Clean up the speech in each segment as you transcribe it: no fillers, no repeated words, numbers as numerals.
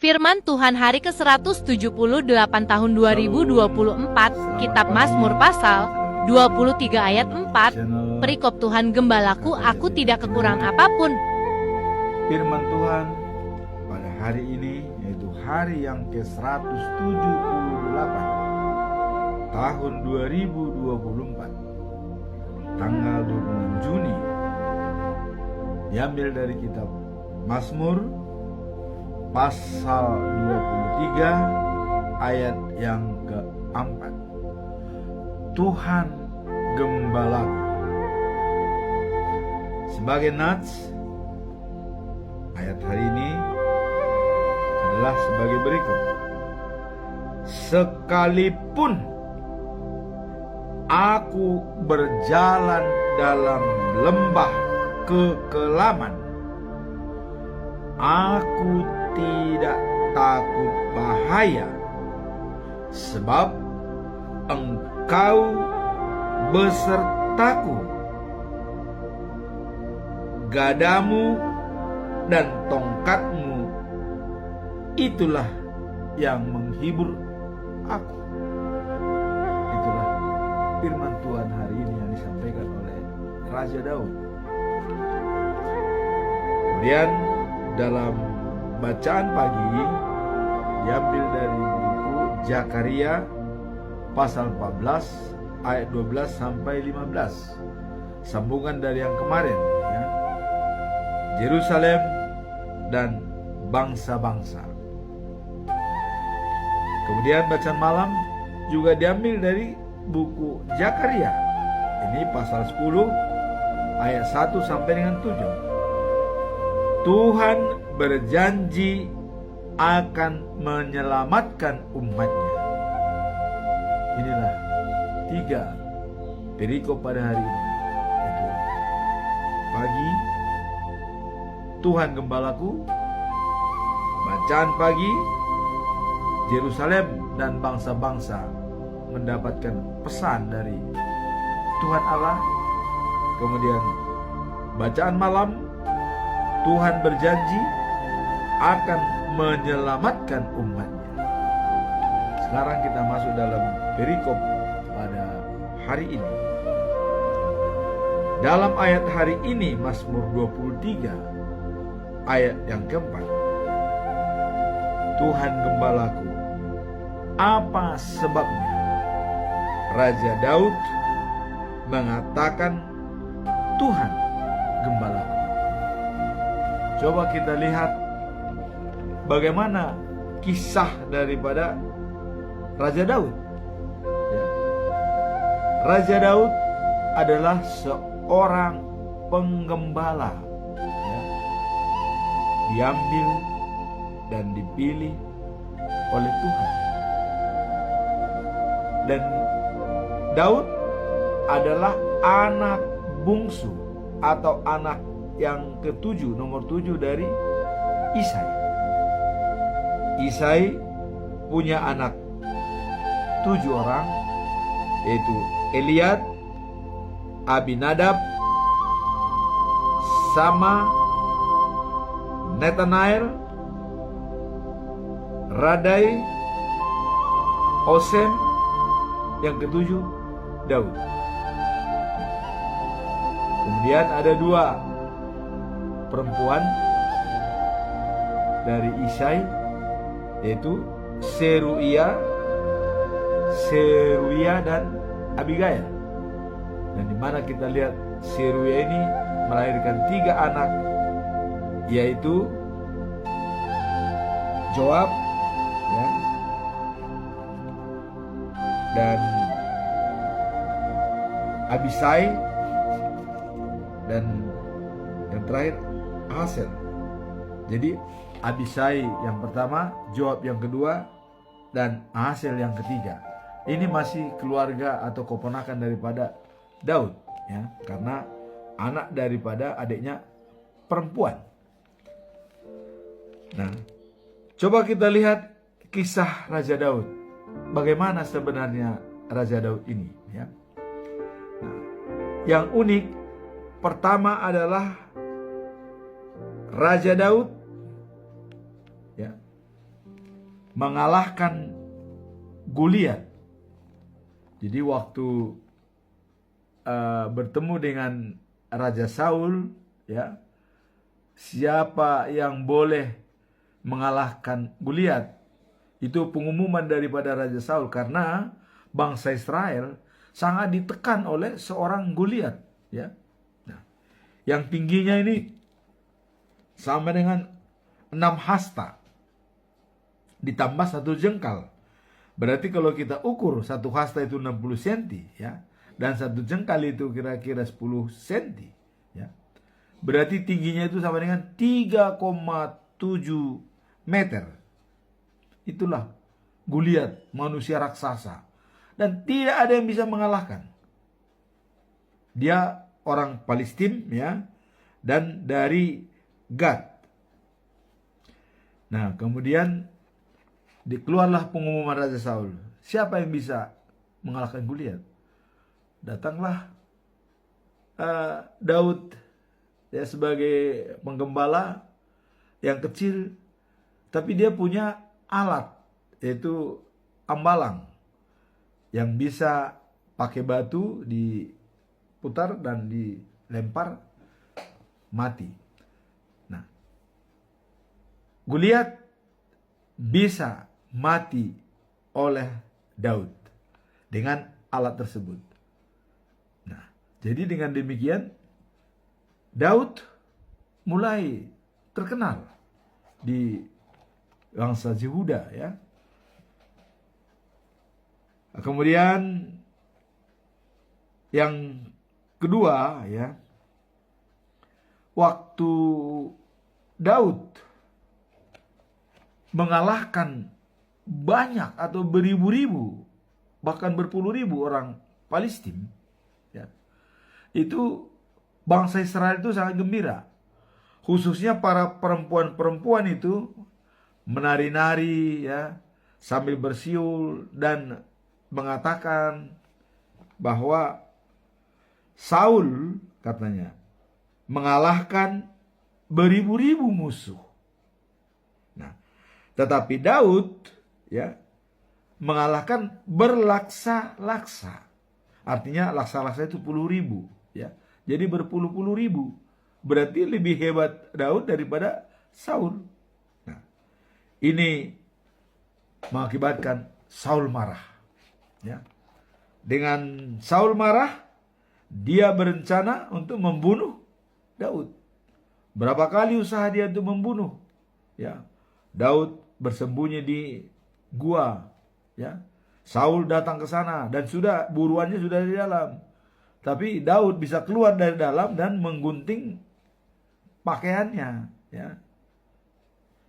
Firman Tuhan hari ke-178 tahun 2024, Kitab Mazmur pasal 23 ayat 4, perikop Tuhan Gembalaku, aku tidak kekurangan apapun. Firman Tuhan pada hari ini, yaitu hari yang ke-178 tahun 2024, tanggal 26 Juni, diambil dari kitab Mazmur pasal 23 ayat yang keempat. Tuhan Gembalaku. Sebagai nats, ayat hari ini adalah sebagai berikut. Sekalipun aku berjalan dalam lembah kekelaman, aku tidak takut bahaya, sebab Engkau besertaku. Gadamu dan tongkatmu itulah yang menghibur aku. Itulah firman Tuhan hari ini yang disampaikan oleh Raja Daud. Kemudian dalam bacaan pagi diambil dari buku Zakaria pasal 14 ayat 12 sampai 15. Sambungan dari yang kemarin, ya. Yerusalem dan bangsa-bangsa. Kemudian bacaan malam juga diambil dari buku Zakaria. Ini pasal 10 ayat 1 sampai dengan 7. Tuhan berjanji akan menyelamatkan umatnya. Inilah 3 perikop pada hari ini. Yaitu pagi, Tuhan Gembalaku. Bacaan pagi, Yerusalem dan bangsa-bangsa mendapatkan pesan dari Tuhan Allah. Kemudian bacaan malam, Tuhan berjanji akan menyelamatkan umatnya. Sekarang kita masuk dalam perikop pada hari ini. Dalam ayat hari ini, Mazmur 23 ayat yang keempat. Tuhan Gembalaku. Apa sebabnya? Raja Daud mengatakan Tuhan Gembalaku. Coba kita lihat bagaimana kisah daripada Raja Daud. Ya. Raja Daud adalah seorang penggembala, ya. Diambil dan dipilih oleh Tuhan. Dan Daud adalah anak bungsu atau anak yang ketujuh, nomor 7 dari Isai. Isai punya anak 7 orang, yaitu Eliad, Abinadab, Sama, Netanael, Radai, Osem, yang ketujuh Daud. Kemudian ada 2 perempuan dari Isai, yaitu Seruia dan Abigail. Dan di mana kita lihat Seruia ini melahirkan 3 anak, yaitu Joab, ya, dan Abisai, dan yang terakhir Asel. Jadi Abisai yang pertama, Joab yang kedua, dan Asel yang ketiga. Ini masih keluarga atau keponakan daripada Daud, ya, karena anak daripada adiknya perempuan. Nah, coba kita lihat kisah Raja Daud. Bagaimana sebenarnya Raja Daud ini, ya. Nah, yang unik pertama adalah Raja Daud, ya, mengalahkan Goliat. Jadi waktu bertemu dengan Raja Saul, ya, siapa yang boleh mengalahkan Goliat? Itu pengumuman daripada Raja Saul, karena bangsa Israel sangat ditekan oleh seorang Goliat, ya. Nah, yang tingginya ini sama dengan 6 hasta ditambah 1 jengkal. Berarti kalau kita ukur 1 hasta itu 60 cm, ya, dan 1 jengkal itu kira-kira 10 cm, ya. Berarti tingginya itu sama dengan 3,7 meter. Itulah Goliat, manusia raksasa. Dan tidak ada yang bisa mengalahkan. Dia orang Palestina, ya, dan dari Gad. Nah, kemudian dikeluarlah pengumuman Raja Saul. Siapa yang bisa mengalahkan Goliat? Datanglah Daud, ya, sebagai penggembala yang kecil, tapi dia punya alat, yaitu ambalang, yang bisa pakai batu diputar dan dilempar, mati. Nah, Goliat bisa mati oleh Daud dengan alat tersebut. Nah, jadi dengan demikian Daud mulai terkenal di bangsa Yehuda, ya. Kemudian yang kedua, ya, waktu Daud mengalahkan banyak atau beribu-ribu, bahkan berpuluh-ribu orang Palestina, ya, itu bangsa Israel itu sangat gembira. Khususnya para perempuan-perempuan itu menari-nari, ya, sambil bersiul dan mengatakan bahwa Saul, katanya, mengalahkan beribu-ribu musuh. Nah, tetapi Daud, ya, mengalahkan berlaksa-laksa. Artinya laksa-laksa itu puluh ribu, ya. Jadi berpuluh-puluh ribu. Berarti lebih hebat Daud daripada Saul. Nah, ini mengakibatkan Saul marah, ya. Dengan Saul marah, dia berencana untuk membunuh Daud. Berapa kali usaha dia untuk membunuh, ya. Daud bersembunyi di gua, ya. Saul datang ke sana dan buruannya sudah di dalam. Tapi Daud bisa keluar dari dalam dan menggunting pakaiannya, ya.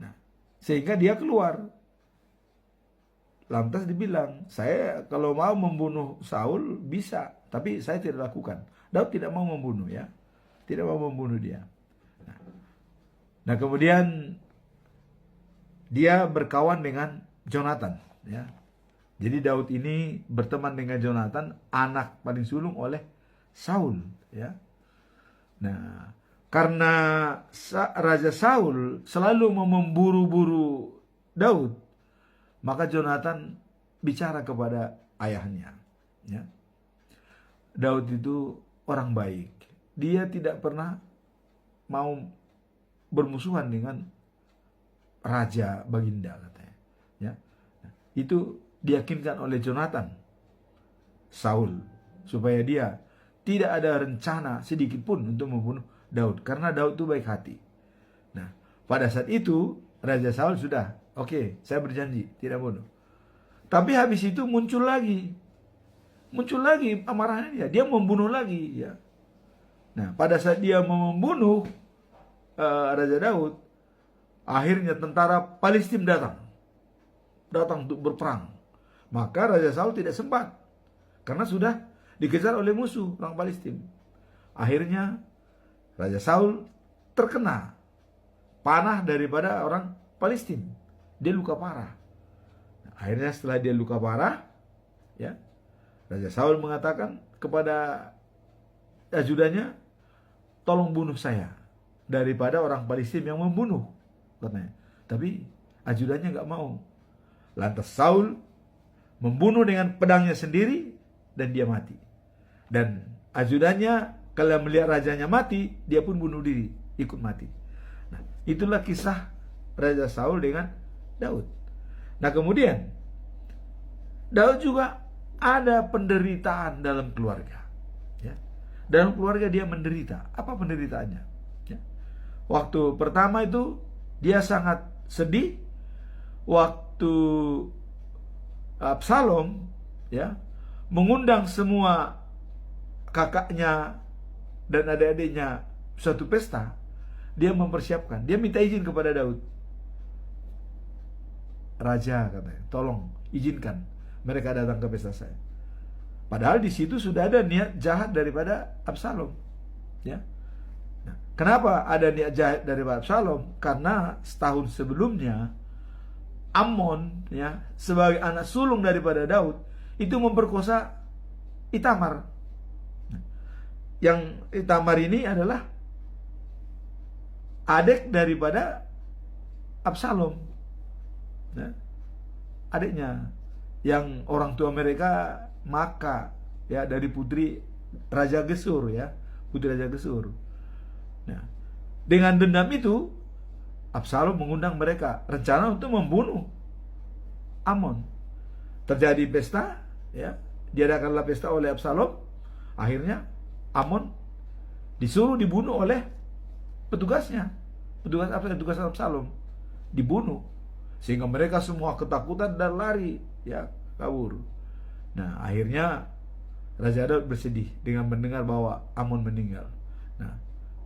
Nah, sehingga dia keluar. Lantas dibilang, saya kalau mau membunuh Saul bisa, tapi saya tidak lakukan. Daud tidak mau membunuh, ya, tidak mau membunuh dia. Nah, kemudian dia berkawan dengan Jonathan, ya. Jadi Daud ini berteman dengan Jonathan, anak paling sulung oleh Saul, ya. Nah, karena Raja Saul selalu memburu-buru Daud, maka Jonathan bicara kepada ayahnya, ya. Daud itu orang baik. Dia tidak pernah mau bermusuhan dengan raja baginda, katanya, ya. Itu diyakinkan oleh Jonathan Saul supaya dia tidak ada rencana sedikit pun untuk membunuh Daud, karena Daud itu baik hati. Nah, pada saat itu Raja Saul sudah, oke, saya berjanji tidak bunuh. Tapi habis itu muncul lagi amarahnya dia membunuh lagi, ya. Nah, pada saat dia mau membunuh Raja Daud, akhirnya tentara Palestina datang untuk berperang. Maka Raja Saul tidak sempat, karena sudah dikejar oleh musuh orang Palestina. Akhirnya Raja Saul terkena panah daripada orang Palestina. Dia luka parah. Akhirnya setelah dia luka parah, ya, Raja Saul mengatakan kepada ajudannya, tolong bunuh saya daripada orang Palestina yang membunuh, katanya. Tapi ajudannya nggak mau. Lantas Saul membunuh dengan pedangnya sendiri dan dia mati. Dan ajudannya kalau melihat rajanya mati, dia pun bunuh diri, ikut mati. Nah, itulah kisah Raja Saul dengan Daud. Nah, kemudian Daud juga ada penderitaan dalam keluarga. Ya. Dalam keluarga dia menderita. Apa penderitaannya? Ya. Waktu pertama itu dia sangat sedih waktu Absalom ya mengundang semua kakaknya dan adik-adiknya suatu pesta. Dia mempersiapkan, dia minta izin kepada Daud. Raja katanya, tolong izinkan mereka datang ke pesta saya. Padahal di situ sudah ada niat jahat daripada Absalom. Ya. Nah, kenapa ada niat jahat daripada Absalom? Karena setahun sebelumnya Amnon ya sebagai anak sulung daripada Daud itu memperkosa Itamar. Yang Itamar ini adalah adik daripada Absalom. Ya. Adiknya yang orang tua mereka Maaka ya dari putri Raja Gesur ya, putri Raja Gesur. Nah, dengan dendam itu Absalom mengundang mereka rencana untuk membunuh Amnon. Terjadi pesta ya, diadakanlah pesta oleh Absalom. Akhirnya Amnon disuruh dibunuh oleh petugasnya. Petugas Absalom dibunuh. Sehingga mereka semua ketakutan dan lari ya, kabur. Nah, akhirnya Raja Daud bersedih dengan mendengar bahwa Amnon meninggal. Nah,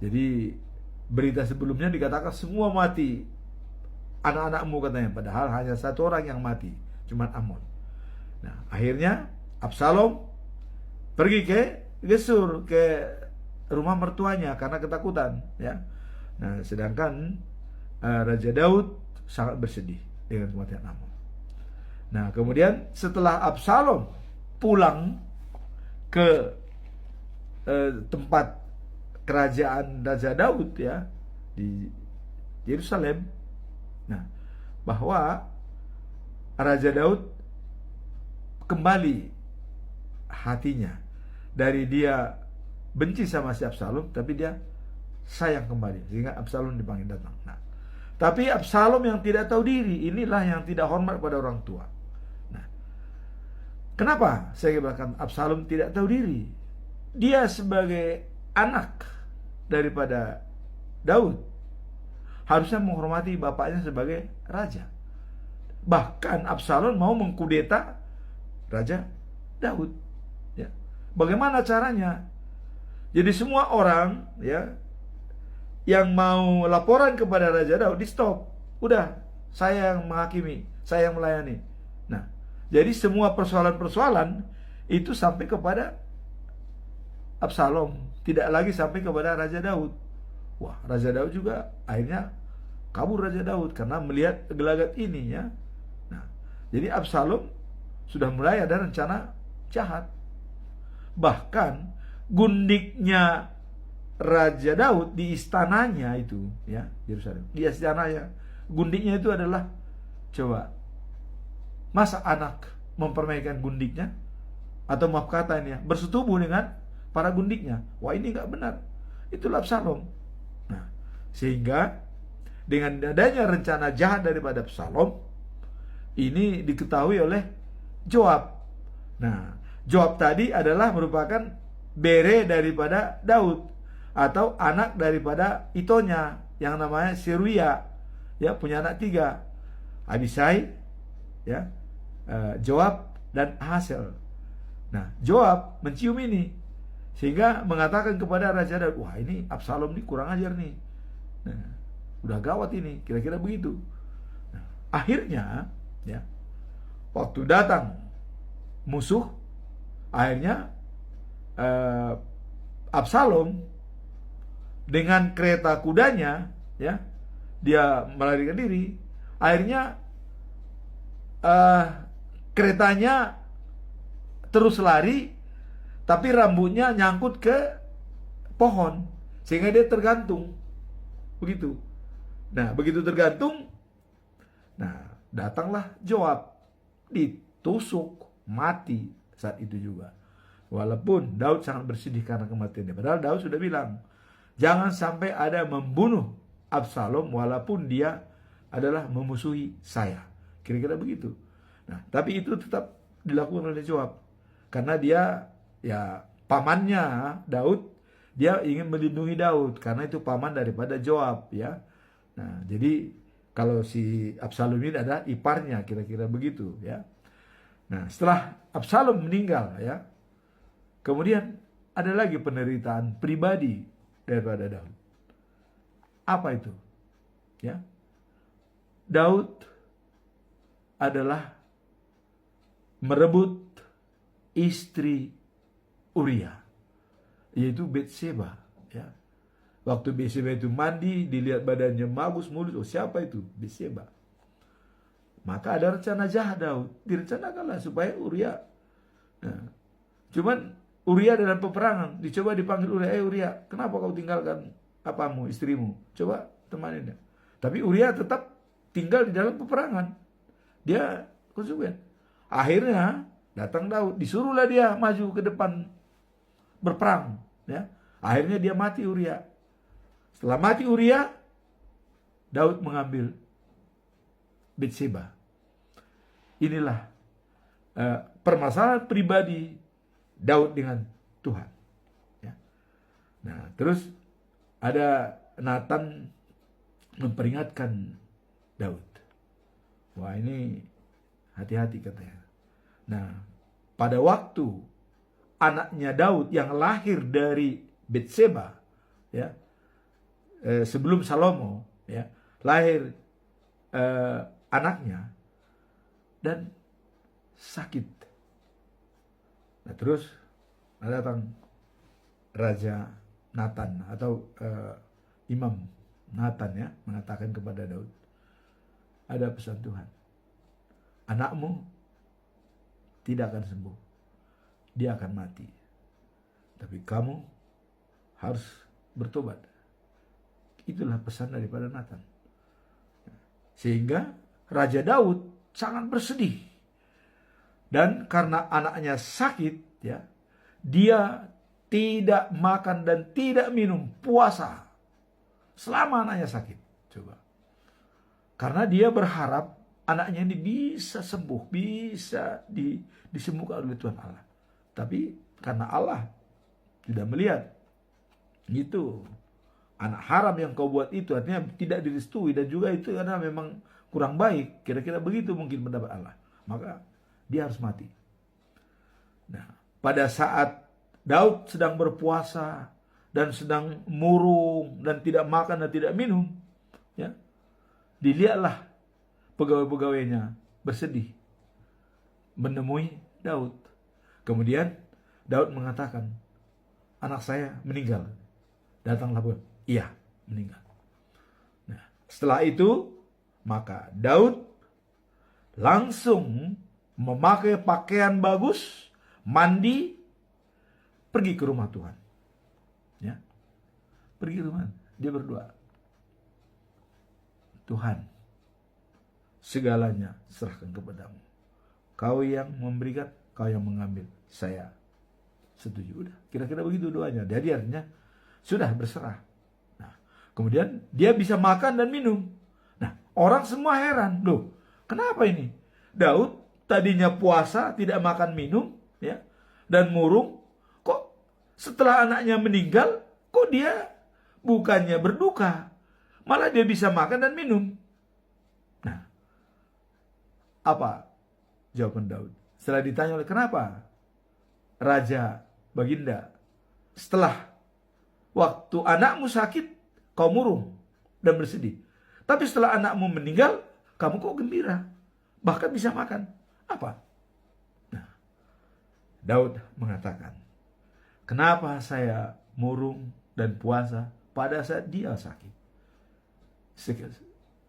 jadi berita sebelumnya dikatakan semua mati, anak-anakmu katanya, padahal hanya satu orang yang mati, cuma Amnon. Nah, akhirnya Absalom pergi ke Gesur, ke rumah mertuanya karena ketakutan ya. Nah, sedangkan Raja Daud sangat bersedih dengan kematian Amnon. Nah, kemudian setelah Absalom pulang ke tempat kerajaan Raja Daud ya di Yerusalem, nah, bahwa Raja Daud kembali hatinya dari dia benci sama si Absalom, tapi dia sayang kembali sehingga Absalom dipanggil datang. Nah, tapi Absalom yang tidak tahu diri, inilah yang tidak hormat pada orang tua. Nah, kenapa saya katakan Absalom tidak tahu diri? Dia sebagai anak daripada Daud harusnya menghormati bapaknya sebagai raja. Bahkan Absalom mau mengkudeta Raja Daud. Ya. Bagaimana caranya? Jadi semua orang ya yang mau laporan kepada Raja Daud di stop. Udah, saya yang menghakimi, saya yang melayani. Nah, jadi semua persoalan-persoalan itu sampai kepada Absalom, tidak lagi sampai kepada Raja Daud. Wah, Raja Daud juga akhirnya kabur Raja Daud karena melihat gelagat ini ya. Nah, jadi Absalom sudah mulai ada rencana jahat. Bahkan gundiknya Raja Daud di istananya itu ya, Yerusalem. Di istananya, gundiknya itu adalah, coba, masa anak mempermainkan gundiknya? Atau maaf kata ini ya, bersetubuh dengan para gundiknya. Wah, ini nggak benar. Itulah Absalom. Nah, sehingga dengan adanya rencana jahat daripada Absalom, ini diketahui oleh Joab. Nah, Joab tadi adalah merupakan bere daripada Daud atau anak daripada Itonya yang namanya Seruya, ya, punya anak 3, Abisai, ya, Joab dan Ahasel. Nah, Joab mencium ini sehingga mengatakan kepada Raja Daud, wah, ini Absalom ini kurang ajar nih. Nah, udah gawat ini, kira-kira begitu. Nah, akhirnya ya, waktu datang musuh, akhirnya Absalom dengan kereta kudanya ya, dia melarikan diri. Akhirnya keretanya terus lari, tapi rambutnya nyangkut ke pohon sehingga dia tergantung. Begitu. Nah, begitu tergantung, nah, datanglah Joab ditusuk mati saat itu juga. Walaupun Daud sangat bersedih karena kematiannya. Padahal Daud sudah bilang, jangan sampai ada membunuh Absalom walaupun dia adalah memusuhi saya. Kira-kira begitu. Nah, tapi itu tetap dilakukan oleh Joab. Karena dia, ya pamannya Daud, dia ingin melindungi Daud. Karena itu paman daripada Joab, ya. Nah, jadi kalau si Absalom ini adalah iparnya, kira-kira begitu, ya. Nah, setelah Absalom meninggal, ya, kemudian ada lagi penderitaan pribadi daripada Daud. Apa itu? Ya, Daud adalah merebut istri Uria, yaitu Betseba. Ya, waktu Betseba itu mandi, dilihat badannya bagus, mulus. Oh, siapa itu? Betseba. Maka ada rencana jahat Daud. Direncanakanlah supaya Uria. Nah, cuman Uria dalam peperangan, dicoba dipanggil Uria, Uria, kenapa kau tinggalkan apamu, istrimu? Coba temanin dia. Tapi Uria tetap tinggal di dalam peperangan. Dia konsekuen. Akhirnya datang Daud, disuruhlah dia maju ke depan berperang. Ya, akhirnya dia mati Uria. Setelah mati Uria, Daud mengambil Betseba. Inilah permasalahan pribadi Daud dengan Tuhan. Ya. Nah, terus ada Nathan memperingatkan Daud. Wah, ini hati-hati katanya. Nah, pada waktu anaknya Daud yang lahir dari Betseba, ya, sebelum Salomo, ya, lahir anaknya dan sakit. Nah, terus datang Raja Nathan atau Imam Nathan, ya, mengatakan kepada Daud, ada pesan Tuhan. Anakmu tidak akan sembuh. Dia akan mati. Tapi kamu harus bertobat. Itulah pesan daripada Nathan. Sehingga Raja Daud sangat bersedih. Dan karena anaknya sakit, ya, dia tidak makan dan tidak minum, puasa selama anaknya sakit. Coba. Karena dia berharap anaknya ini bisa sembuh, bisa disembuhkan oleh Tuhan Allah. Tapi karena Allah tidak melihat, gitu, anak haram yang kau buat itu artinya tidak direstui, dan juga itu karena memang kurang baik, kira-kira begitu mungkin pendapat Allah. Maka dia harus mati. Nah, pada saat Daud sedang berpuasa dan sedang murung dan tidak makan dan tidak minum, ya, dilihatlah pegawai-pegawainya bersedih menemui Daud. Kemudian Daud mengatakan, anak saya meninggal. Datanglah pun, iya, meninggal. Nah, setelah itu maka Daud langsung memakai pakaian bagus, mandi, pergi ke rumah Tuhan. Ya, pergi ke rumah. Dia berdoa, Tuhan, segalanya serahkan kepadamu. Kau yang memberikan, kau yang mengambil. Saya setuju. Udah, kira-kira begitu doanya. Jadi artinya sudah berserah. Nah, kemudian dia bisa makan dan minum. Nah, orang semua heran, loh, kenapa ini? Daud tadinya puasa, tidak makan minum, ya, dan murung, kok setelah anaknya meninggal, kok dia bukannya berduka, malah dia bisa makan dan minum. Nah, apa jawaban Daud? Setelah ditanya oleh kenapa Raja Baginda, setelah waktu anakmu sakit, kau murung dan bersedih. Tapi setelah anakmu meninggal, kamu kok gembira, bahkan bisa makan. Apa? Nah, Daud mengatakan, kenapa saya murung dan puasa pada saat dia sakit?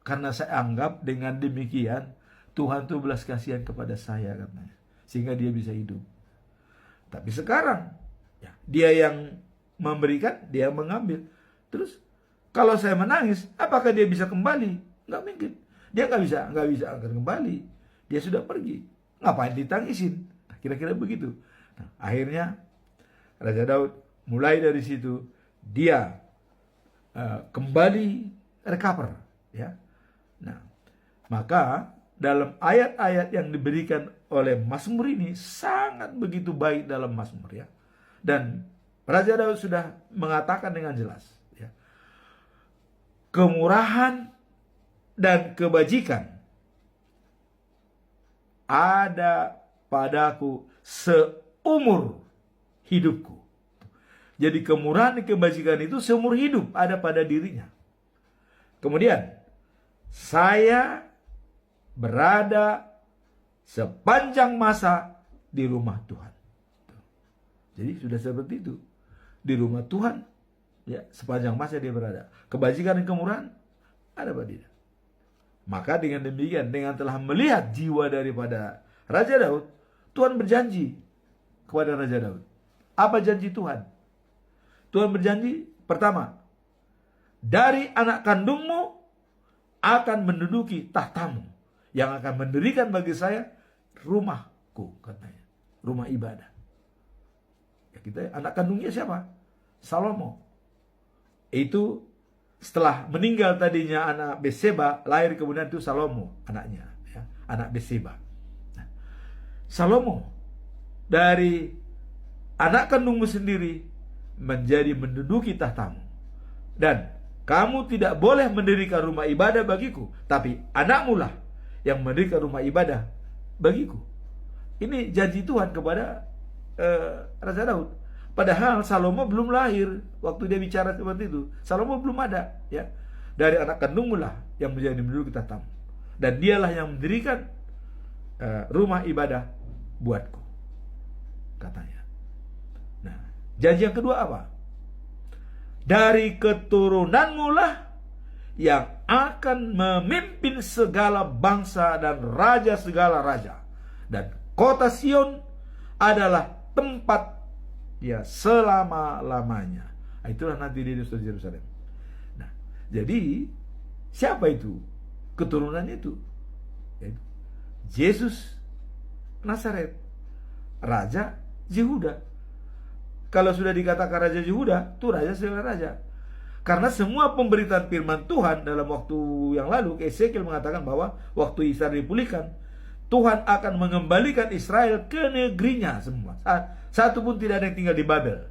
Karena saya anggap dengan demikian Tuhan tuh belas kasihan kepada saya, katanya, sehingga dia bisa hidup. Tapi sekarang, ya, dia yang memberikan, dia yang mengambil. Terus kalau saya menangis, apakah dia bisa kembali? Nggak mungkin. Dia nggak bisa akan kembali. Dia sudah pergi. ngapain ditangisin? Nah, kira-kira begitu. Nah, akhirnya Raja Daud mulai dari situ dia kembali recover, ya. Nah, maka dalam ayat-ayat yang diberikan oleh Mazmur ini sangat begitu baik dalam Mazmur, ya. Dan Raja Daud sudah mengatakan dengan jelas, ya, kemurahan dan kebajikan ada padaku seumur hidupku. Jadi kemurahan dan kebajikan itu seumur hidup ada pada dirinya. Kemudian saya berada sepanjang masa di rumah Tuhan. Jadi sudah seperti itu. Di rumah Tuhan, ya, sepanjang masa dia berada. Kebajikan dan kemurahan ada pada dia. Maka dengan demikian, dengan telah melihat jiwa daripada Raja Daud, Tuhan berjanji kepada Raja Daud. Apa janji Tuhan? Tuhan berjanji, pertama, dari anak kandungmu akan menduduki tahtamu, yang akan mendirikan bagi saya rumahku, katanya, rumah ibadah. Ya, kita anak kandungnya siapa? Salomo. Itu setelah meninggal tadinya anak Betseba, lahir kemudian itu Salomo anaknya, ya, anak Betseba. Nah, Salomo dari anak kandungmu sendiri menduduki tahtamu, dan kamu tidak boleh mendirikan rumah ibadah bagiku, tapi anakmu lah yang mendirikan rumah ibadah bagiku. Ini janji Tuhan kepada Raja Daud. Padahal Salomo belum lahir waktu dia bicara seperti itu. Salomo belum ada, ya. Dari anak kandungmu lah yang menduduki tahtamu, dan dialah yang mendirikan rumah ibadah buatku, katanya. Nah, janji yang kedua apa? Dari keturunanmu lah yang akan memimpin segala bangsa dan raja segala raja, dan kota Sion adalah tempat dia selama-lamanya. Nah, itulah nanti di Yerusalem. Nah, jadi siapa itu keturunan itu? Yaitu Yesus Nazaret, Raja Yehuda. Kalau sudah dikatakan Raja Yehuda, itu Raja segala raja. Karena semua pemberitaan firman Tuhan dalam waktu yang lalu, Ezekiel mengatakan bahwa waktu Israel dipulihkan, Tuhan akan mengembalikan Israel ke negerinya semua. Satu pun tidak ada yang tinggal di Babel.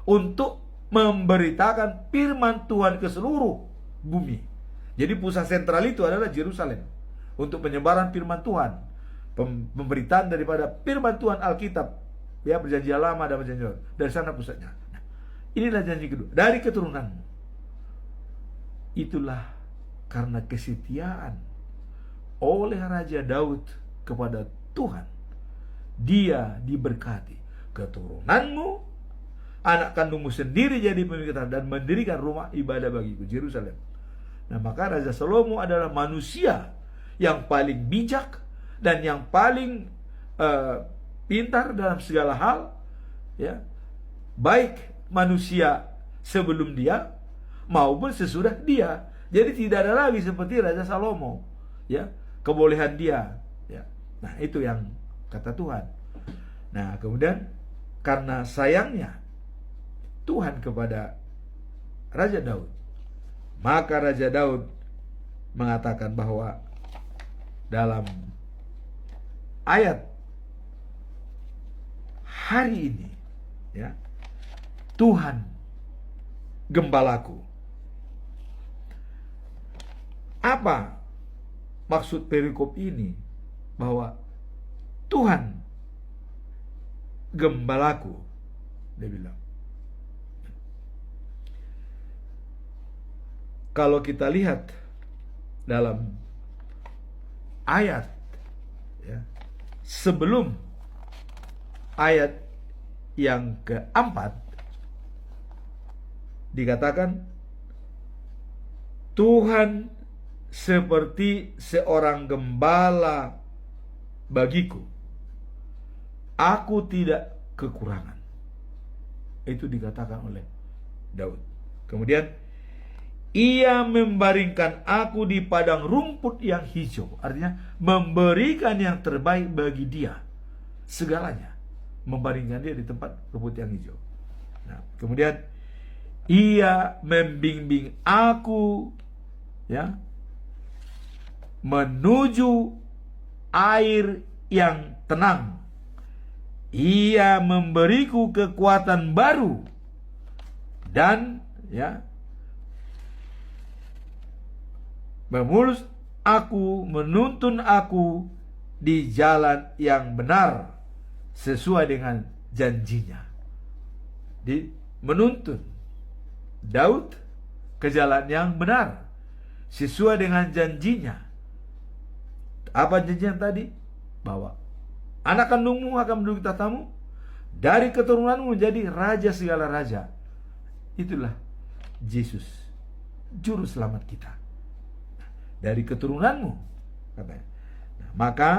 Untuk memberitakan firman Tuhan ke seluruh bumi. Jadi pusat sentral itu adalah Yerusalem. Untuk penyebaran firman Tuhan. Pemberitaan daripada firman Tuhan Alkitab. Ya, perjanjian lama dan perjanjian baru. Dari sana pusatnya. Nah, inilah janji kedua. Dari keturunanmu. Itulah karena kesetiaan oleh Raja Daud kepada Tuhan, dia diberkati. Keturunanmu, anak kandungmu sendiri jadi pemimpin dan mendirikan rumah ibadah bagiku, Yerusalem. Nah, maka Raja Salomo adalah manusia yang paling bijak dan yang paling pintar dalam segala hal, ya, baik manusia sebelum dia maupun sesudah dia. Jadi tidak ada lagi seperti Raja Salomo, ya, kebolehan dia, ya. Nah, itu yang kata Tuhan. Nah, kemudian karena sayangnya Tuhan kepada Raja Daud, maka Raja Daud mengatakan bahwa dalam ayat hari ini, ya, Tuhan gembalaku. Apa maksud perikop ini? Bahwa Tuhan gembalaku, dia bilang. Kalau kita lihat dalam ayat, ya, sebelum ayat yang keempat, dikatakan Tuhan seperti seorang gembala bagiku, aku tidak kekurangan. Itu dikatakan oleh Daud. Kemudian, Ia membaringkan aku di padang rumput yang hijau. Artinya memberikan yang terbaik bagi dia. Segalanya. Membaringkan dia di tempat rumput yang hijau. Nah, kemudian ia membimbing aku, ya, menuju air yang tenang. Ia memberiku kekuatan baru dan, ya, memulus aku, menuntun aku di jalan yang benar sesuai dengan janjinya. Menuntun Daud ke jalan yang benar sesuai dengan janjinya. Apa janjinya tadi? Bahwa anak kandungmu akan menduduki tahtamu, dari keturunanmu menjadi raja segala raja. Itulah Yesus, juru selamat kita. Dari keturunanmu, katanya. Nah, maka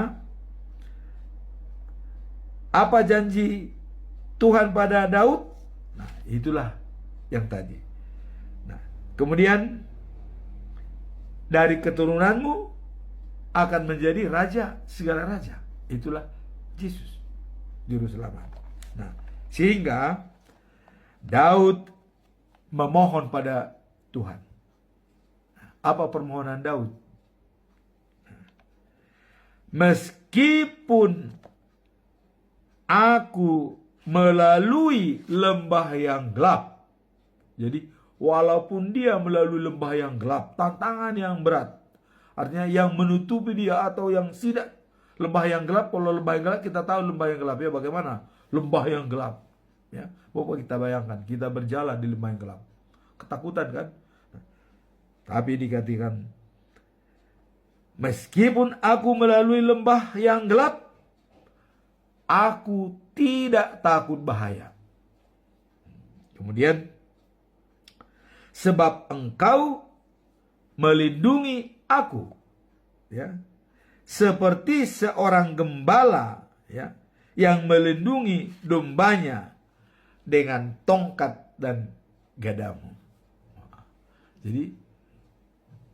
apa janji Tuhan pada Daud? Nah, itulah yang tadi. Nah, kemudian dari keturunanmu akan menjadi raja segala raja. Itulah Yesus, juru selamat. Nah, sehingga Daud memohon pada Tuhan. Apa permohonan Daud? Meskipun aku melalui lembah yang gelap. Jadi walaupun dia melalui lembah yang gelap, tantangan yang berat, artinya yang menutupi dia atau yang tidak. Lembah yang gelap, kalau lembah yang gelap kita tahu lembah yang gelap ya bagaimana? Lembah yang gelap. Ya, Bapak kita bayangkan kita berjalan di lembah yang gelap. Ketakutan kan? Tapi dikatakan, meskipun aku melalui lembah yang gelap, aku tidak takut bahaya. Kemudian, sebab engkau melindungi aku, ya, seperti seorang gembala, ya, yang melindungi dombanya dengan tongkat dan gadamu.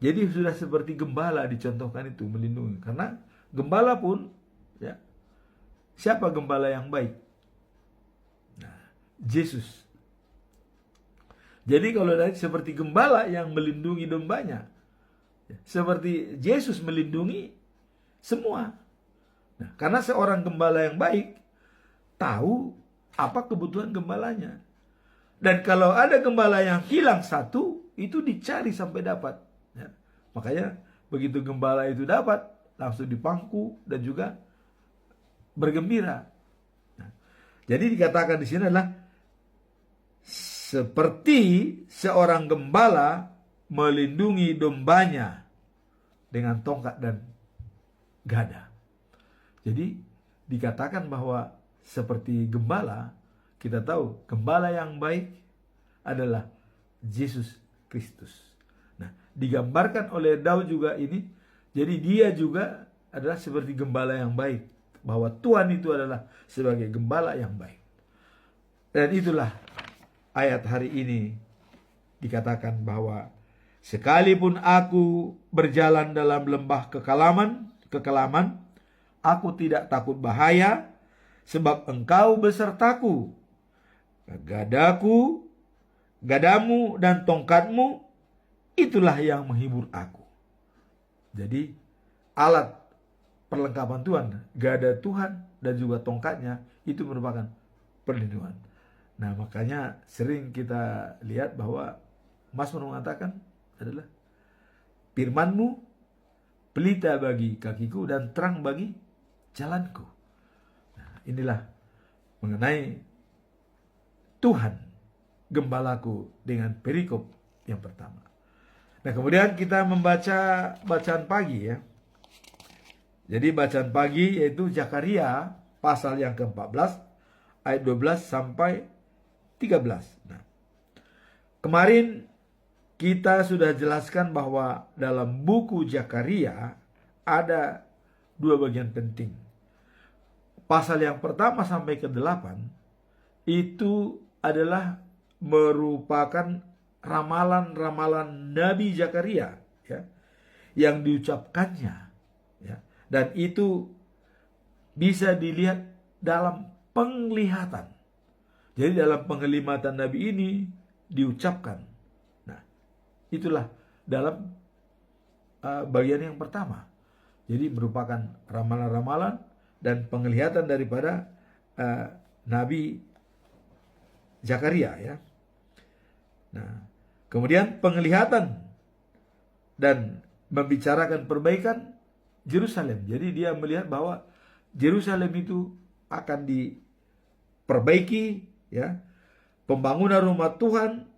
Jadi sudah seperti gembala dicontohkan itu melindungi. Karena gembala pun, ya, siapa gembala yang baik? Nah, Yesus. Jadi kalau tadi seperti gembala yang melindungi dombanya, seperti Yesus melindungi semua. Nah, karena seorang gembala yang baik tahu apa kebutuhan gembalanya. Dan kalau ada gembala yang hilang satu, itu dicari sampai dapat. Ya. Makanya begitu gembala itu dapat, langsung dipangku dan juga bergembira. Nah, jadi dikatakan di sini adalah seperti seorang gembala melindungi dombanya dengan tongkat dan gada. Jadi dikatakan bahwa seperti gembala, kita tahu gembala yang baik adalah Yesus Kristus. Nah, digambarkan oleh Daud juga ini, jadi dia juga adalah seperti gembala yang baik, bahwa Tuhan itu adalah sebagai gembala yang baik. Dan itulah ayat hari ini dikatakan bahwa sekalipun aku berjalan dalam lembah kekelaman, aku tidak takut bahaya, sebab engkau besertaku. Gadamu dan tongkatmu, itulah yang menghibur aku. Jadi alat perlengkapan Tuhan, gada Tuhan dan juga tongkatnya, itu merupakan perlindungan. Nah, makanya sering kita lihat bahwa Mazmur mengatakan adalah firman-Mu pelita bagi kakiku dan terang bagi jalanku. Nah, inilah mengenai Tuhan gembalaku dengan perikop yang pertama. Nah, kemudian kita membaca bacaan pagi ya. Jadi bacaan pagi yaitu Zakaria pasal yang ke-14 ayat 12 sampai 13. Nah, kemarin kita sudah jelaskan bahwa dalam buku Zakaria ada dua bagian penting. Pasal yang pertama sampai ke-8 itu adalah merupakan ramalan-ramalan Nabi Zakaria, ya, yang diucapkannya, ya, dan itu bisa dilihat dalam penglihatan. Jadi dalam penglihatan Nabi ini diucapkan. Nah, itulah dalam bagian yang pertama. Jadi merupakan ramalan-ramalan dan penglihatan daripada Nabi Zakaria, ya. Nah, kemudian penglihatan dan membicarakan perbaikan Yerusalem. Jadi dia melihat bahwa Yerusalem itu akan diperbaiki, ya, pembangunan rumah Tuhan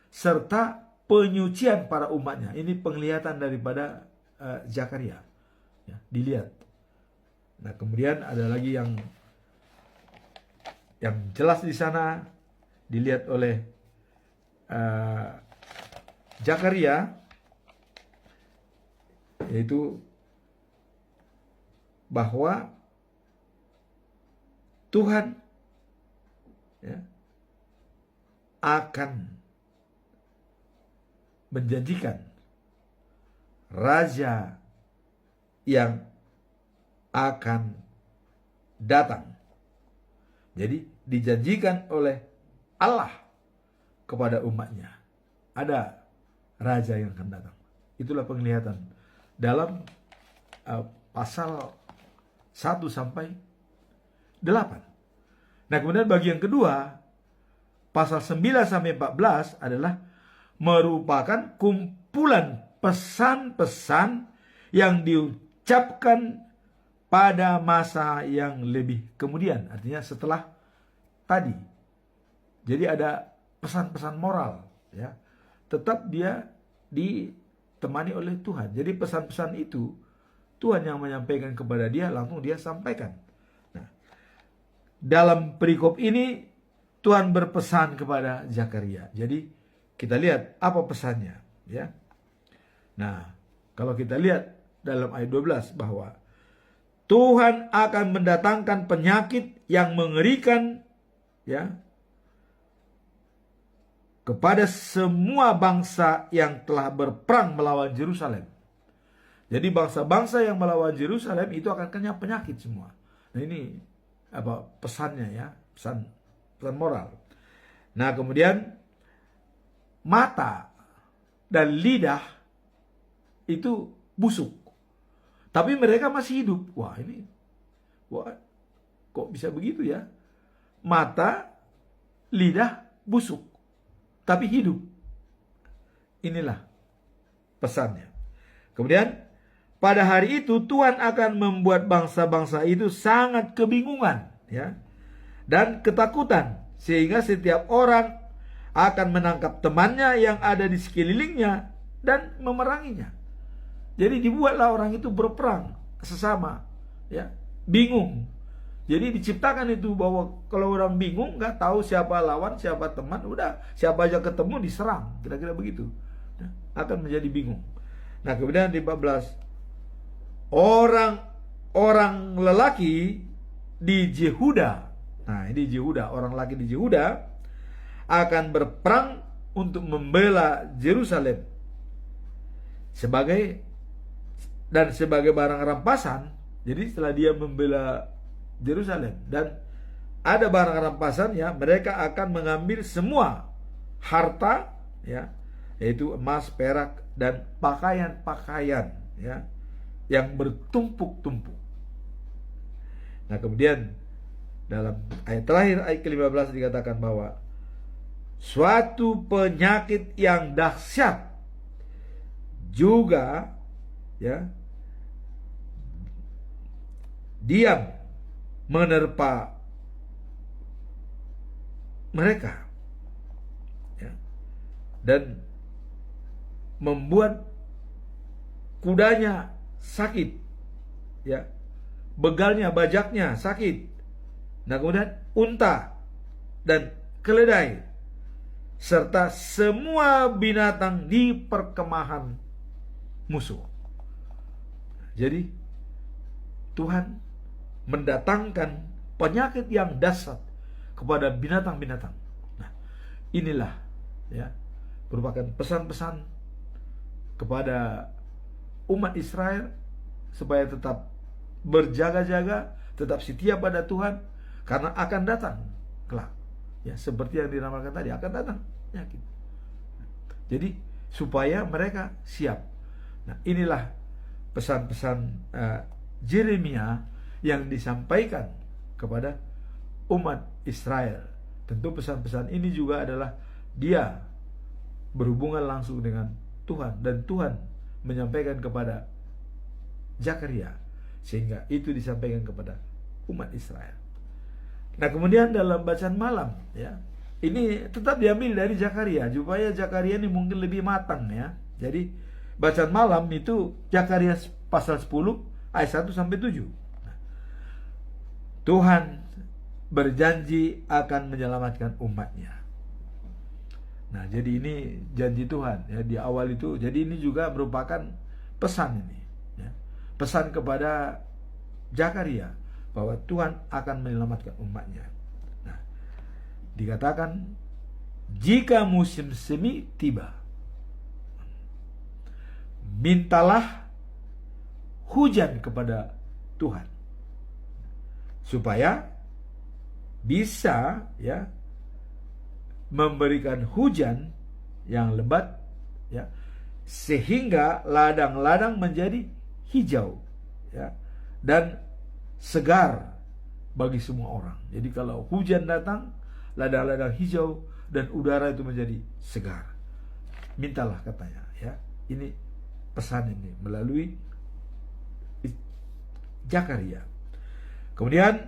serta penyucian para umatnya. Ini penglihatan daripada Zakaria, ya, dilihat. Nah, kemudian ada lagi yang jelas di sana dilihat oleh Zakaria, yaitu bahwa Tuhan, ya, akan menjanjikan raja yang akan datang. Jadi dijanjikan oleh Allah kepada umatnya, ada raja yang akan datang. Itulah penglihatan dalam pasal 1 sampai 8. Nah, kemudian bagian kedua, pasal 9 sampai 14 adalah merupakan kumpulan pesan-pesan yang diucapkan pada masa yang lebih kemudian, artinya setelah tadi. Jadi ada pesan-pesan moral, ya. Tetap dia ditemani oleh Tuhan. Jadi pesan-pesan itu Tuhan yang menyampaikan kepada dia, langsung dia sampaikan. Nah, dalam perikop ini Tuhan berpesan kepada Zakaria. Jadi kita lihat apa pesannya, ya. Nah, kalau kita lihat dalam ayat 12 bahwa Tuhan akan mendatangkan penyakit yang mengerikan, ya, kepada semua bangsa yang telah berperang melawan Yerusalem. Jadi bangsa-bangsa yang melawan Yerusalem itu akan kena penyakit semua. Nah, ini apa pesannya, ya, pesan moral. Nah, kemudian mata dan lidah itu busuk, tapi mereka masih hidup. Wah, kok bisa begitu, ya? Mata, lidah busuk, tapi hidup. Inilah pesannya. Kemudian pada hari itu Tuhan akan membuat bangsa-bangsa itu sangat kebingungan, ya, dan ketakutan, sehingga setiap orang akan menangkap temannya yang ada di sekelilingnya dan memeranginya. Jadi dibuatlah orang itu berperang sesama, ya, bingung. Jadi diciptakan itu bahwa kalau orang bingung, nggak tahu siapa lawan, siapa teman, udah siapa aja ketemu diserang, kira-kira begitu. Nah, akan menjadi bingung. Nah, kemudian di 14, orang lelaki di Yehuda. Nah, ini Yehuda, orang lelaki di Yehuda akan berperang untuk membela Yerusalem sebagai barang rampasan. Jadi setelah dia membela Yerusalem dan ada barang rampasan, ya, mereka akan mengambil semua harta, ya, yaitu emas, perak, dan pakaian-pakaian, ya, yang bertumpuk-tumpuk. Nah, kemudian dalam ayat terakhir, ayat ke-15 dikatakan bahwa suatu penyakit yang dahsyat juga, ya, diam menerpa mereka, ya, dan membuat kudanya sakit, ya, begalnya, bajaknya sakit. Nah, kemudian unta dan keledai serta semua binatang di perkemahan musuh. Jadi Tuhan mendatangkan penyakit yang dahsyat kepada binatang-binatang. Nah, inilah, ya, merupakan pesan-pesan kepada umat Israel supaya tetap berjaga-jaga, tetap setia pada Tuhan, karena akan datang kelak. Ya, seperti yang diramalkan tadi, akan datang penyakit. Jadi supaya mereka siap. Nah, inilah pesan-pesan Yeremia yang disampaikan kepada umat Israel. Tentu pesan-pesan ini juga adalah dia berhubungan langsung dengan Tuhan, dan Tuhan menyampaikan kepada Zakaria, sehingga itu disampaikan kepada umat Israel. Nah, kemudian dalam bacaan malam, ya, ini tetap diambil dari Zakaria, supaya Zakaria ini mungkin lebih matang, ya. Jadi bacaan malam itu Zakaria pasal 10 ayat 1 sampai 7. Nah, Tuhan berjanji akan menyelamatkan umatnya. Nah, jadi ini janji Tuhan, ya, di awal itu. Jadi ini juga merupakan pesan ini, ya. Pesan kepada Zakaria bahwa Tuhan akan menyelamatkan umatnya. Nah, dikatakan jika musim semi tiba, mintalah hujan kepada Tuhan supaya bisa, ya, memberikan hujan yang lebat, ya, sehingga ladang-ladang menjadi hijau, ya, dan segar bagi semua orang. Jadi kalau hujan datang, ladang-ladang hijau dan udara itu menjadi segar. Mintalah, katanya, ya. Ini pesan ini melalui Zakaria. Kemudian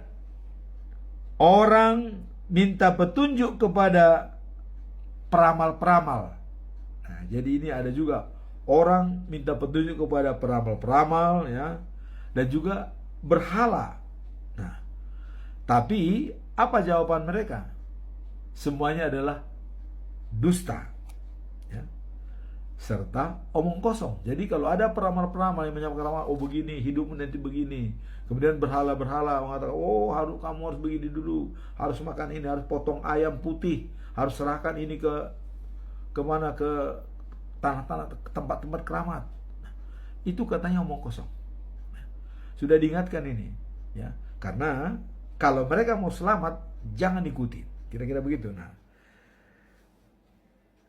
orang minta petunjuk kepada peramal-peramal. Nah, jadi ini ada juga orang minta petunjuk kepada peramal-peramal, ya, dan juga berhala. Nah, tapi apa jawaban mereka? Semuanya adalah dusta, ya, serta omong kosong. Jadi kalau ada peramal-peramal yang menyampaikan, oh begini, hidupmu nanti begini. Kemudian berhala-berhala mengatakan, oh kamu harus begini dulu, harus makan ini, harus potong ayam putih, harus serahkan ini ke mana, ke tanah-tanah, tempat-tempat keramat. Nah, itu katanya omong kosong. Sudah diingatkan ini, ya, karena kalau mereka mau selamat jangan ikuti, kira-kira begitu. Nah,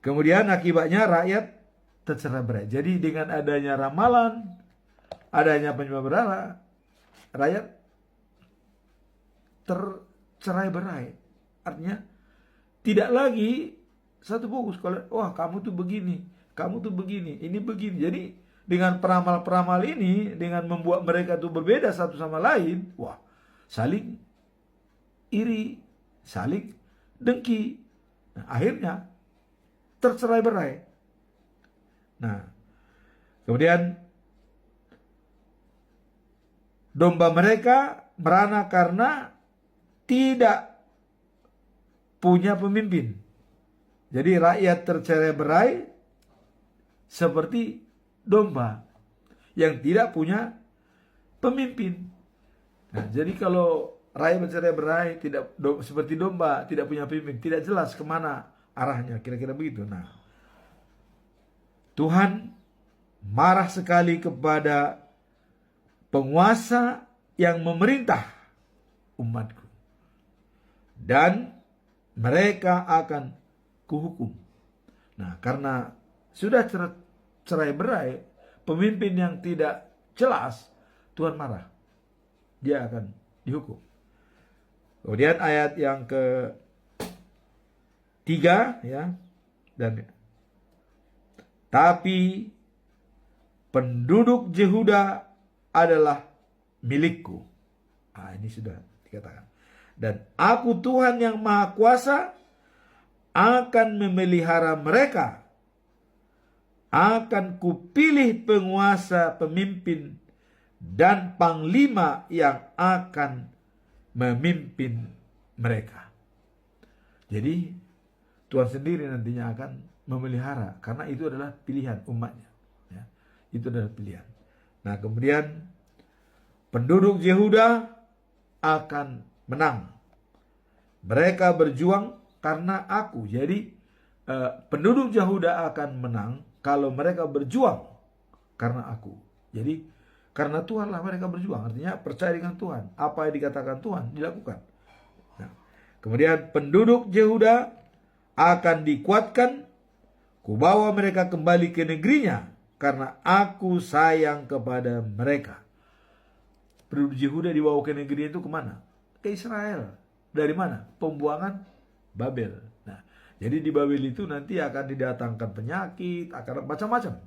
kemudian akibatnya rakyat tercerai-berai. Jadi dengan adanya ramalan, adanya penyembah berhala, rakyat tercerai-berai. Artinya tidak lagi satu fokus. Kalau wah kamu tuh begini, kamu tuh begini, ini begini. Jadi dengan peramal-peramal ini, dengan membuat mereka tuh berbeda satu sama lain, wah, saling iri, saling dengki. Nah, akhirnya tercerai-berai. Nah, kemudian domba mereka merana karena tidak punya pemimpin. Jadi rakyat tercerai-berai seperti domba yang tidak punya pemimpin. Nah, jadi kalau rakyat bercerai-berai tidak seperti domba, tidak punya pemimpin, tidak jelas kemana arahnya, kira-kira begitu. Nah, Tuhan marah sekali kepada penguasa yang memerintah umatku, dan mereka akan kuhukum. Nah, karena sudah cerai-berai, pemimpin yang tidak jelas, Tuhan marah. Dia akan dihukum. Kemudian ayat yang ke-3, ya, dan tapi penduduk Yehuda adalah milikku. Nah, ini sudah dikatakan. Dan aku Tuhan yang Maha Kuasa akan memelihara mereka. Akan kupilih penguasa, pemimpin, dan panglima yang akan memimpin mereka. Jadi Tuhan sendiri nantinya akan memelihara, karena itu adalah pilihan umatnya, ya. Itu adalah pilihan. Nah, kemudian penduduk Yehuda akan menang. Mereka berjuang karena aku. Jadi penduduk Yehuda akan menang kalau mereka berjuang karena aku. Jadi karena Tuhan lah mereka berjuang. Artinya percaya dengan Tuhan. Apa yang dikatakan Tuhan dilakukan. Nah, kemudian penduduk Yehuda akan dikuatkan. Kubawa mereka kembali ke negerinya karena aku sayang kepada mereka. Penduduk Yehuda dibawa ke negeri itu kemana? Ke Israel. Dari mana? Pembuangan Babel. Nah, jadi di Babel itu nanti akan didatangkan penyakit, akan macam-macam.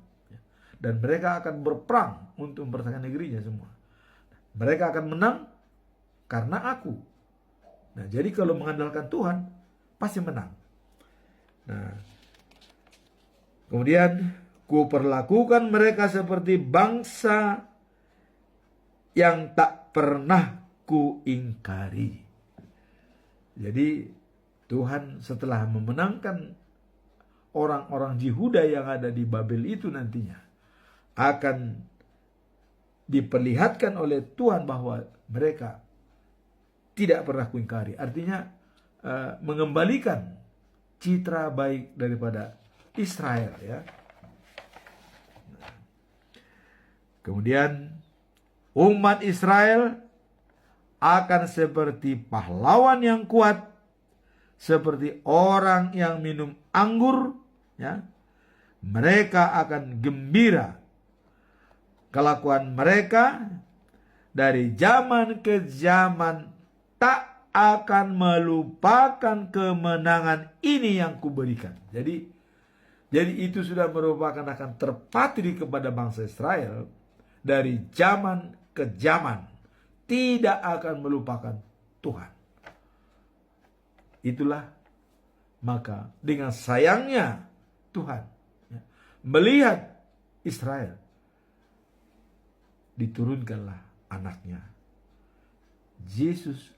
Dan mereka akan berperang untuk mempertahankan negerinya semua. Mereka akan menang karena aku. Nah, jadi kalau mengandalkan Tuhan, pasti menang. Nah, kemudian ku perlakukan mereka seperti bangsa yang tak pernah ku ingkari. Jadi Tuhan setelah memenangkan orang-orang Yehuda yang ada di Babel itu nantinya akan diperlihatkan oleh Tuhan bahwa mereka tidak pernah kuingkari. Artinya mengembalikan citra baik daripada Israel, ya. Kemudian umat Israel akan seperti pahlawan yang kuat, seperti orang yang minum anggur, ya. Mereka akan gembira. Kelakuan mereka dari zaman ke zaman tak akan melupakan kemenangan ini yang kuberikan. Jadi itu sudah merupakan akan terpatri kepada bangsa Israel dari zaman ke zaman. Tidak akan melupakan Tuhan. Itulah maka dengan sayangnya Tuhan melihat Israel, diturunkanlah anaknya Yesus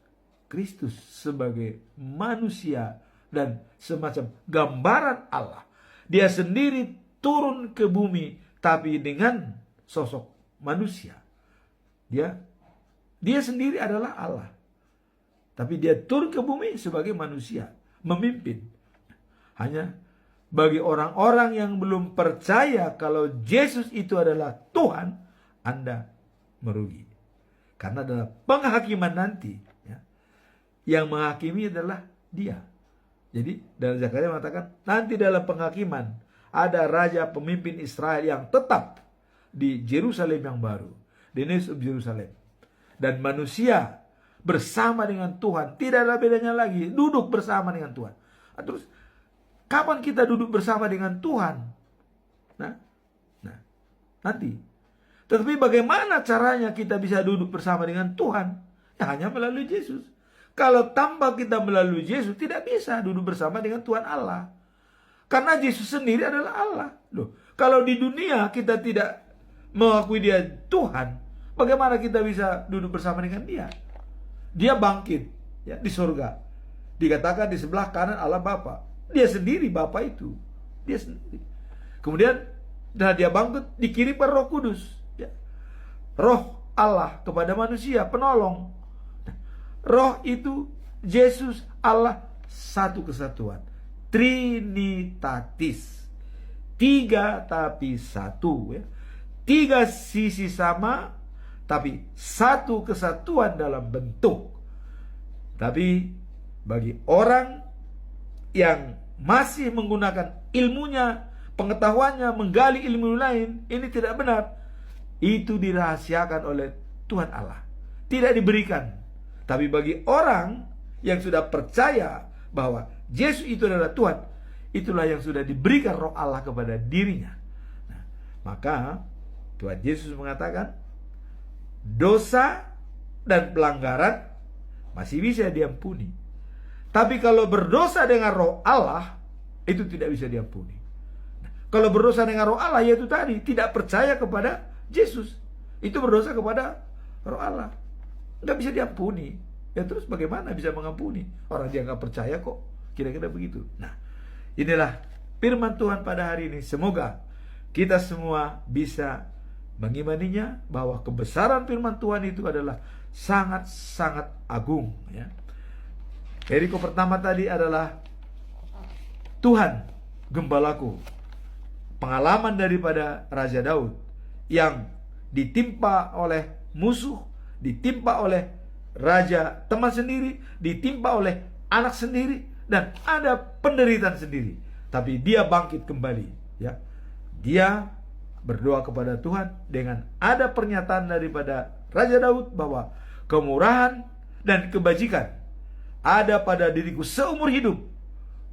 Kristus sebagai manusia dan semacam gambaran Allah. Dia sendiri turun ke bumi tapi dengan sosok manusia. Dia sendiri adalah Allah. Tapi dia turun ke bumi sebagai manusia, memimpin. Hanya bagi orang-orang yang belum percaya kalau Yesus itu adalah Tuhan, Anda merugi. Karena dalam penghakiman nanti, ya, yang menghakimi adalah dia. Jadi dalam Zakaria mengatakan, nanti dalam penghakiman ada raja pemimpin Israel yang tetap di Yerusalem yang baru, di New Jerusalem. Dan manusia bersama dengan Tuhan, tidak ada bedanya lagi, duduk bersama dengan Tuhan. Terus kapan kita duduk bersama dengan Tuhan? Nah, nanti. Tetapi bagaimana caranya kita bisa duduk bersama dengan Tuhan? Ya, hanya melalui Yesus. Kalau tanpa kita melalui Yesus, tidak bisa duduk bersama dengan Tuhan Allah. Karena Yesus sendiri adalah Allah. Loh, kalau di dunia kita tidak mengakui dia Tuhan, bagaimana kita bisa duduk bersama dengan dia? Dia bangkit, ya, di surga. Dikatakan di sebelah kanan Allah Bapa. Dia sendiri Bapa itu. Dia sendiri. Kemudian dia bangkit, dikirimkan Roh Kudus. Ya. Roh Allah kepada manusia, penolong. Roh itu Yesus Allah satu kesatuan. Trinitatis. 3 tapi 1. Ya. 3 sisi sama, tapi satu kesatuan dalam bentuk. Tapi bagi orang yang masih menggunakan ilmunya, pengetahuannya, menggali ilmu lain, ini tidak benar. Itu dirahasiakan oleh Tuhan Allah. Tidak diberikan. Tapi bagi orang yang sudah percaya bahwa Yesus itu adalah Tuhan, itulah yang sudah diberikan Roh Allah kepada dirinya. Nah, maka Tuhan Yesus mengatakan, dosa dan pelanggaran masih bisa diampuni. Tapi kalau berdosa dengan Roh Allah, itu tidak bisa diampuni. Nah, kalau berdosa dengan Roh Allah, yaitu tadi tidak percaya kepada Yesus, itu berdosa kepada Roh Allah, nggak bisa diampuni. Ya terus bagaimana bisa mengampuni? Orang dia nggak percaya kok, kira-kira begitu. Nah, inilah firman Tuhan pada hari ini. Semoga kita semua bisa mengimaninya, bahwa kebesaran firman Tuhan itu adalah sangat-sangat agung, ya. Perikop pertama tadi adalah Tuhan gembalaku. Pengalaman daripada Raja Daud yang ditimpa oleh musuh, ditimpa oleh raja teman sendiri, ditimpa oleh anak sendiri, dan ada penderitaan sendiri. Tapi dia bangkit kembali, ya. Dia berdoa kepada Tuhan dengan ada pernyataan daripada Raja Daud bahwa kemurahan dan kebajikan ada pada diriku seumur hidup.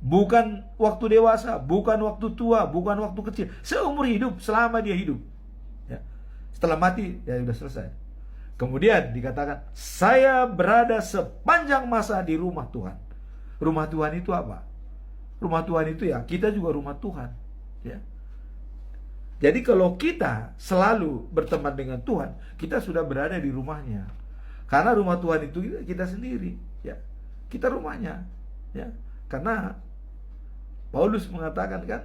Bukan waktu dewasa, bukan waktu tua, bukan waktu kecil. Seumur hidup, selama dia hidup. Ya. Setelah mati, ya sudah selesai. Kemudian dikatakan, saya berada sepanjang masa di rumah Tuhan. Rumah Tuhan itu apa? Rumah Tuhan itu ya, kita juga rumah Tuhan. Ya. Jadi kalau kita selalu berteman dengan Tuhan, kita sudah berada di rumahnya. Karena rumah Tuhan itu kita sendiri. Ya. Kita rumahnya. Ya. Karena Paulus mengatakan kan,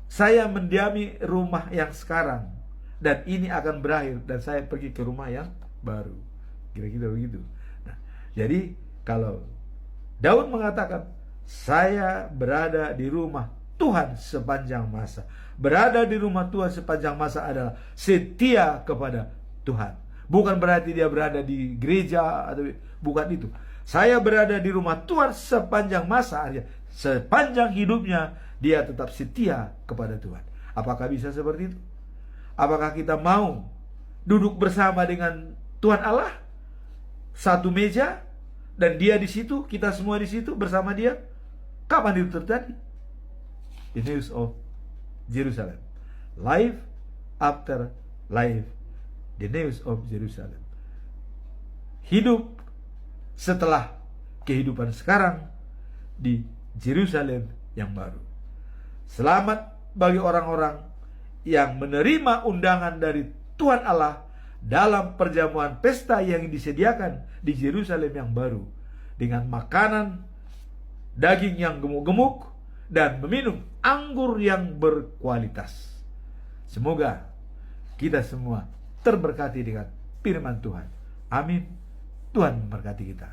saya mendiami rumah yang sekarang dan ini akan berakhir dan saya pergi ke rumah yang baru. Kira-kira begitu. Nah, jadi kalau Daud mengatakan, saya berada di rumah Tuhan sepanjang masa. Berada di rumah Tuhan sepanjang masa adalah setia kepada Tuhan. Bukan berarti dia berada di gereja atau bukan itu. Saya berada di rumah Tuhan sepanjang masa, artinya sepanjang hidupnya dia tetap setia kepada Tuhan. Apakah bisa seperti itu? Apakah kita mau duduk bersama dengan Tuhan Allah satu meja dan dia di situ, kita semua di situ bersama dia? Kapan itu terjadi? The News of Jerusalem. Life after life. The News of Jerusalem. Hidup setelah kehidupan sekarang di Jerusalem yang baru. Selamat bagi orang-orang yang menerima undangan dari Tuhan Allah dalam perjamuan pesta yang disediakan di Jerusalem yang baru, dengan makanan daging yang gemuk-gemuk dan meminum anggur yang berkualitas. Semoga kita semua terberkati dengan firman Tuhan. Amin. Tuhan memberkati kita.